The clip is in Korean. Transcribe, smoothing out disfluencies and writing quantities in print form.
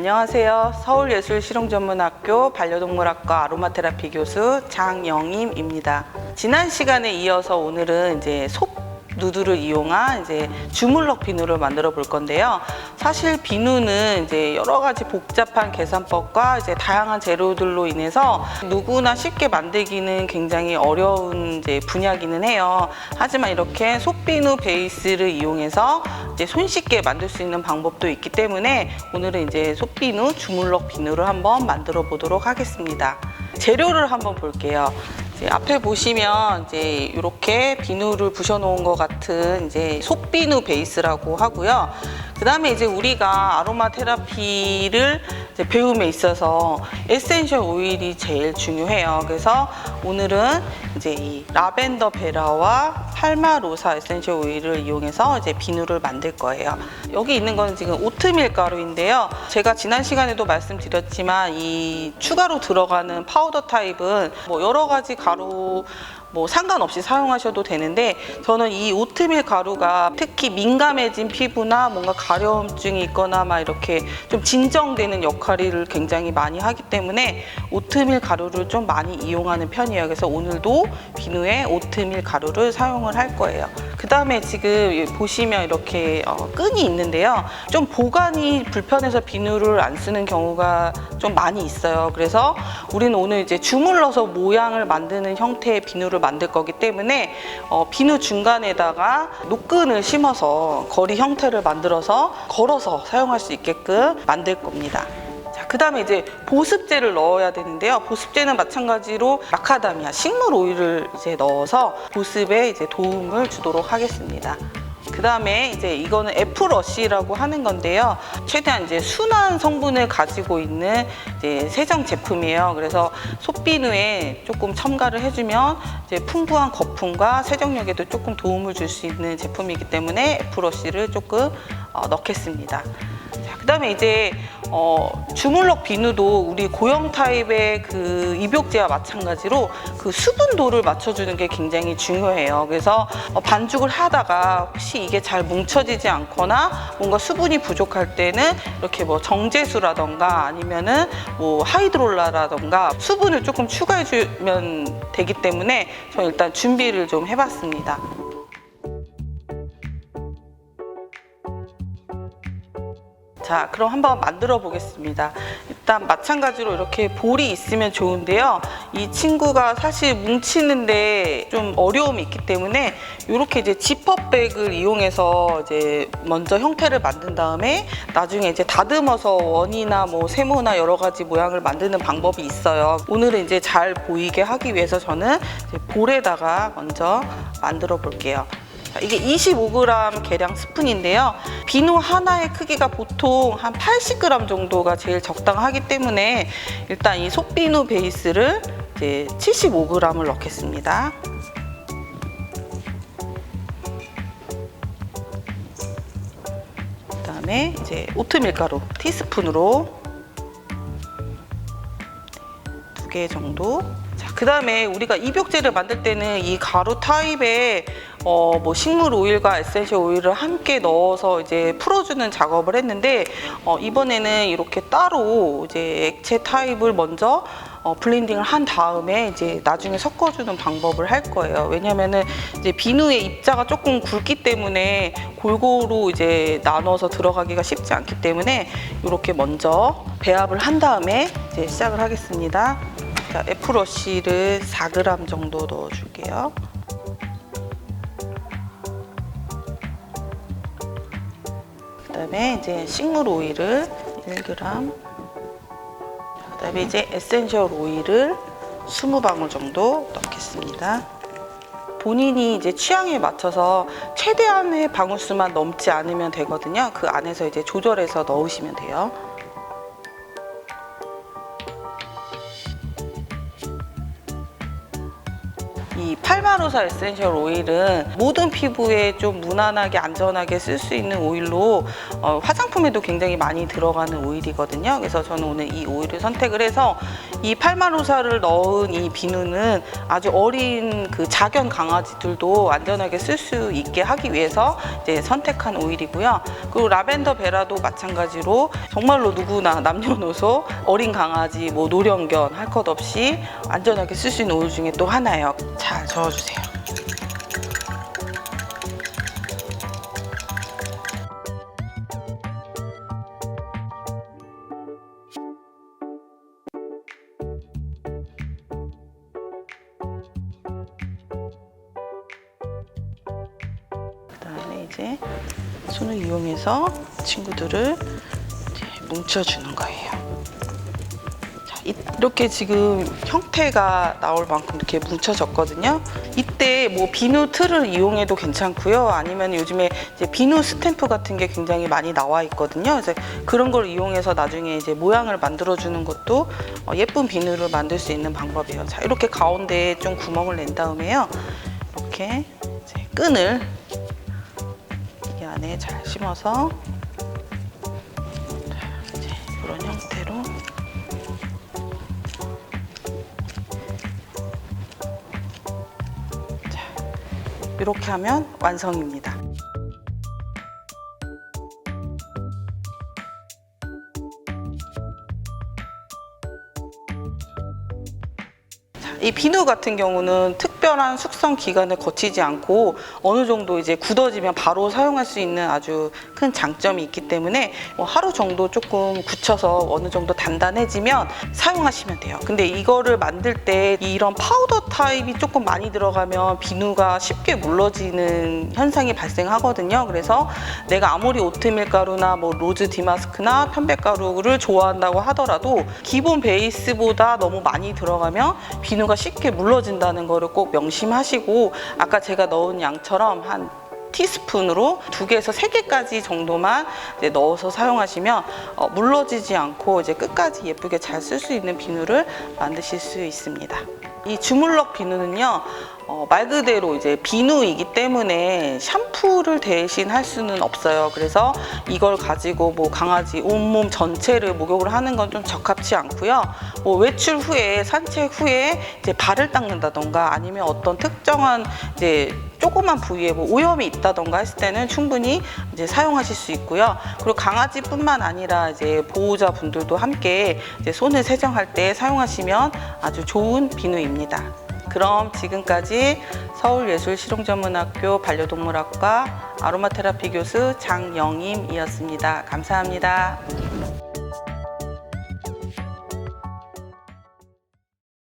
안녕하세요. 서울예술실용전문학교 반려동물학과 아로마테라피 교수 장영임입니다. 지난 시간에 이어서 오늘은 이제 누드를 이용한 이제 주물럭 비누를 만들어 볼 건데요. 사실 비누는 이제 여러 가지 복잡한 계산법과 이제 다양한 재료들로 인해서 누구나 쉽게 만들기는 굉장히 어려운 이제 분야기는 해요. 하지만 이렇게 솥비누 베이스를 이용해서 이제 손쉽게 만들 수 있는 방법도 있기 때문에 오늘은 이제 솥비누, 주물럭 비누를 한번 만들어 보도록 하겠습니다. 재료를 한번 볼게요. 앞에 보시면 이제 이렇게 비누를 부셔 놓은 것 같은 이제 솥비누 베이스라고 하고요. 그 다음에 이제 우리가 아로마 테라피를 이제 배움에 있어서 에센셜 오일이 제일 중요해요. 그래서 오늘은 이제 이 라벤더 베라와 팔마로사 에센셜 오일을 이용해서 이제 비누를 만들 거예요. 여기 있는 거는 지금 오트밀 가루인데요. 제가 지난 시간에도 말씀드렸지만 이 추가로 들어가는 파우더 타입은 뭐 여러 가지 가루 뭐 상관없이 사용하셔도 되는데, 저는 이 오트밀 가루가 특히 민감해진 피부나 뭔가 가려움증이 있거나 막 이렇게 좀 진정되는 역할을 굉장히 많이 하기 때문에 오트밀 가루를 좀 많이 이용하는 편이에요. 그래서 오늘도 비누에 오트밀 가루를 사용을 할 거예요. 그 다음에 지금 보시면 이렇게 끈이 있는데요. 좀 보관이 불편해서 비누를 안 쓰는 경우가 좀 많이 있어요. 그래서 우리는 오늘 이제 주물러서 모양을 만드는 형태의 비누를 만들 거기 때문에 비누 중간에다가 노끈을 심어서 거리 형태를 만들어서 걸어서 사용할 수 있게끔 만들 겁니다. 그 다음에 이제 보습제를 넣어야 되는데요. 보습제는 마찬가지로 마카다미아 식물 오일을 이제 넣어서 보습에 이제 도움을 주도록 하겠습니다. 그 다음에 이제 이거는 F러쉬라고 하는 건데요. 최대한 이제 순한 성분을 가지고 있는 이제 세정 제품이에요. 그래서 솥비누에 조금 첨가를 해주면 이제 풍부한 거품과 세정력에도 조금 도움을 줄 수 있는 제품이기 때문에 F러쉬를 조금 넣겠습니다. 그 다음에 이제 주물럭 비누도 우리 고형 타입의 그 입욕제와 마찬가지로 그 수분도를 맞춰주는 게 굉장히 중요해요. 그래서 반죽을 하다가 혹시 이게 잘 뭉쳐지지 않거나 뭔가 수분이 부족할 때는 이렇게 뭐 정제수라던가 아니면은 뭐 하이드롤라라던가 수분을 조금 추가해주면 되기 때문에 저는 일단 준비를 좀 해봤습니다. 자, 그럼 한번 만들어 보겠습니다. 일단 마찬가지로 이렇게 볼이 있으면 좋은데요. 이 친구가 사실 뭉치는데 좀 어려움이 있기 때문에 이렇게 이제 지퍼백을 이용해서 이제 먼저 형태를 만든 다음에 나중에 이제 다듬어서 원이나 뭐 세모나 여러 가지 모양을 만드는 방법이 있어요. 오늘은 이제 잘 보이게 하기 위해서 저는 이제 볼에다가 먼저 만들어 볼게요. 이게 25g 계량 스푼인데요. 비누 하나의 크기가 보통 한 80g 정도가 제일 적당하기 때문에 일단 이 솥비누 베이스를 이제 75g을 넣겠습니다. 그다음에 이제 오트밀 가루 티스푼으로 2개 정도. 그 다음에 우리가 입욕제를 만들 때는 이 가루 타입의 뭐 식물 오일과 에센셜 오일을 함께 넣어서 이제 풀어주는 작업을 했는데 이번에는 이렇게 따로 이제 액체 타입을 먼저 블렌딩을 한 다음에 이제 나중에 섞어주는 방법을 할 거예요. 왜냐면은 이제 비누의 입자가 조금 굵기 때문에 골고루 이제 나눠서 들어가기가 쉽지 않기 때문에 이렇게 먼저 배합을 한 다음에 이제 시작을 하겠습니다. 자, F러쉬를 4g 정도 넣어줄게요. 그 다음에 이제 식물 오일을 1g. 그 다음에 이제 에센셜 오일을 20방울 정도 넣겠습니다. 본인이 이제 취향에 맞춰서 최대한의 방울수만 넘지 않으면 되거든요. 그 안에서 이제 조절해서 넣으시면 돼요. 이 팔마로사 에센셜 오일은 모든 피부에 좀 무난하게 안전하게 쓸 수 있는 오일로 화장품에도 굉장히 많이 들어가는 오일이거든요. 그래서 저는 오늘 이 오일을 선택을 해서 이 팔마로사를 넣은 이 비누는 아주 어린 그 자견 강아지들도 안전하게 쓸 수 있게 하기 위해서 이제 선택한 오일이고요. 그리고 라벤더 베라도 마찬가지로 정말로 누구나 남녀노소 어린 강아지 뭐 노령견 할 것 없이 안전하게 쓸 수 있는 오일 중에 또 하나예요. 잘 저어주세요. 그다음에 이제 손을 이용해서 친구들을 이제 뭉쳐주는 거예요. 자, 이렇게 지금 형태가 나올 만큼 이렇게 뭉쳐졌거든요. 이때 뭐 비누 틀을 이용해도 괜찮고요. 아니면 요즘에 이제 비누 스탬프 같은 게 굉장히 많이 나와 있거든요. 그래서 그런 걸 이용해서 나중에 이제 모양을 만들어주는 것도 예쁜 비누를 만들 수 있는 방법이에요. 자, 이렇게 가운데에 좀 구멍을 낸 다음에요. 이렇게 이제 끈을 이 안에 잘 심어서 이제 이런 형태로 이렇게 하면 완성입니다. 이 비누 같은 경우는 특별한 숙성 기간을 거치지 않고 어느 정도 이제 굳어지면 바로 사용할 수 있는 아주 큰 장점이 있기 때문에 뭐 하루 정도 조금 굳혀서 어느 정도 단단해지면 사용하시면 돼요. 근데 이거를 만들 때 이런 파우더 타입이 조금 많이 들어가면 비누가 쉽게 물러지는 현상이 발생하거든요. 그래서 내가 아무리 오트밀 가루나 뭐 로즈 디마스크나 편백가루를 좋아한다고 하더라도 기본 베이스보다 너무 많이 들어가면 비누가 쉽게 물러진다는 거를 꼭 명심하시고 아까 제가 넣은 양처럼 한 티스푼으로 2개에서 3개까지 정도만 이제 넣어서 사용하시면 물러지지 않고 이제 끝까지 예쁘게 잘 쓸 수 있는 비누를 만드실 수 있습니다. 이 주물럭 비누는요, 말 그대로 이제 비누이기 때문에 샴푸를 대신할 수는 없어요. 그래서 이걸 가지고 뭐 강아지 온몸 전체를 목욕을 하는 건 좀 적합치 않고요. 뭐 외출 후에 산책 후에 이제 발을 닦는다던가 아니면 어떤 특정한 이제 조그만 부위에 뭐 오염이 있다던가 했을 때는 충분히 이제 사용하실 수 있고요. 그리고 강아지뿐만 아니라 이제 보호자 분들도 함께 이제 손을 세정할 때 사용하시면 아주 좋은 비누입니다. 그럼 지금까지 서울예술실용전문학교 반려동물학과 아로마테라피 교수 장영임이었습니다. 감사합니다.